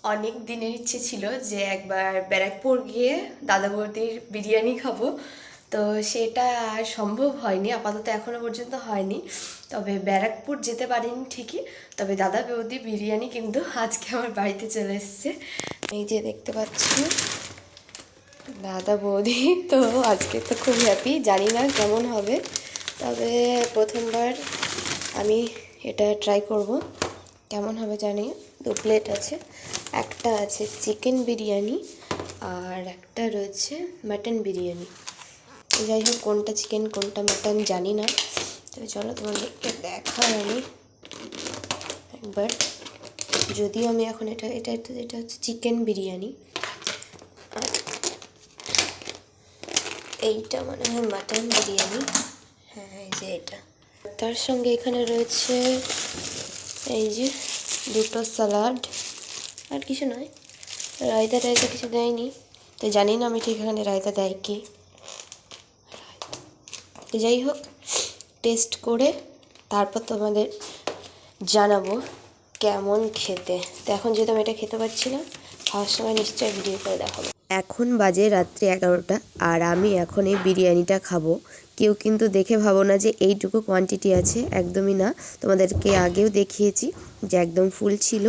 অনেক দিনের ইচ্ছে ছিল যে একবার ব্যারাকপুর গিয়ে দাদা বৌদির বিরিয়ানি খাবো। তো সেটা আর সম্ভব হয়নি, আপাতত এখনো পর্যন্ত হয়নি। তবে ব্যারাকপুর যেতে পারিনি ঠিকই, তবে দাদা বৌদি বিরিয়ানি কিন্তু আজকে আমার বাড়িতে চলে এসছে। এই যে দেখতে পাচ্ছি দাদা বৌদি। তো আজকে তো খুব হ্যাপি, জানি না কেমন হবে, তবে প্রথমবার আমি এটা ট্রাই করব, কেমন হবে জানি। 2 প্লেট আছে, একটা আছে চিকেন বিরিয়ানি আর একটা রয়েছে মাটন বিরিয়ানি। যাই হোক, কোনটা চিকেন কোনটা মাটন জানি না, তো চলো তোমাদেরকে দেখাই আমি একবার। যদিও আমি এখন এটা হচ্ছে চিকেন বিরিয়ানি, আর এইটা মনে হয় মাটন বিরিয়ানি। হ্যাঁ, এই যে এটা। তার সঙ্গে এখানে রয়েছে এই যে 2টো স্যালাড, আর কিছু নয়। রায়তা টায়তা কিছু দেয়নি, তো জানি না আমি ঠিক এখানে রায়তা দেয় কি। তো যাই হোক, টেস্ট করে তারপর তোমাদের জানাবো কেমন খেতে। তো এখন যেহেতু আমি এটা খেতে পারছি না, খাওয়ার সময় নিশ্চয়ই ভিডিও করে দেখাবো। এখন বাজে রাত্রি 11টা, আর আমি এখন এই বিরিয়ানিটা খাবো। কেউ কিন্তু দেখে ভাবো না যে এইটুকু কোয়ান্টিটি আছে, একদমই না। তোমাদেরকে আগেও দেখিয়েছি যে একদম ফুল ছিল,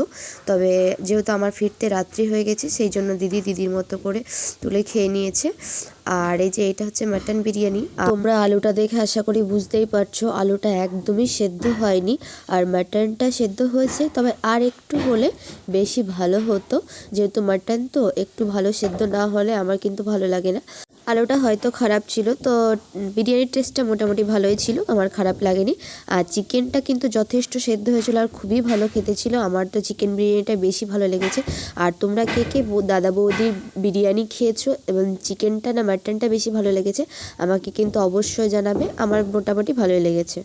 তবে যেহেতু আমার ফিরতে রাত্রি হয়ে গেছে সেই জন্য দিদির মতো করে তুলে খেয়ে নিয়েছে। আর এই যে এটা হচ্ছে মাটন বিরিয়ানি। তোমরা আলুটা দেখে আশা করি বুঝতেই পারছো আলুটা একদমই সেদ্ধ হয়নি, আর মাটনটা সেদ্ধ হয়েছে, তবে আর একটু হলে বেশি ভালো হতো। যেহেতু মাটন তো একটু ভালো সেদ্ধ না হলে আমার কিন্তু ভালো লাগে না। আলুটা হয়তো খারাপ ছিল, তো বিরিয়ানির টেস্টটা মোটামুটি ভালোই ছিল, আমার খারাপ লাগেনি। আর চিকেনটা কিন্তু যথেষ্ট সেদ্ধ হয়েছিল আর খুবই ভালো খেতে ছিল। আমার তো চিকেন বিরিয়ানিটা বেশি ভালো লেগেছে। আর তোমরা কে কে দাদা বৌদির বিরিয়ানি খেয়েছো এবং চিকেনটা না মাটনটা বেশি ভালো লেগেছে আমাকে কিন্তু অবশ্যই জানাবে। আমার মোটামুটি ভালোই লেগেছে।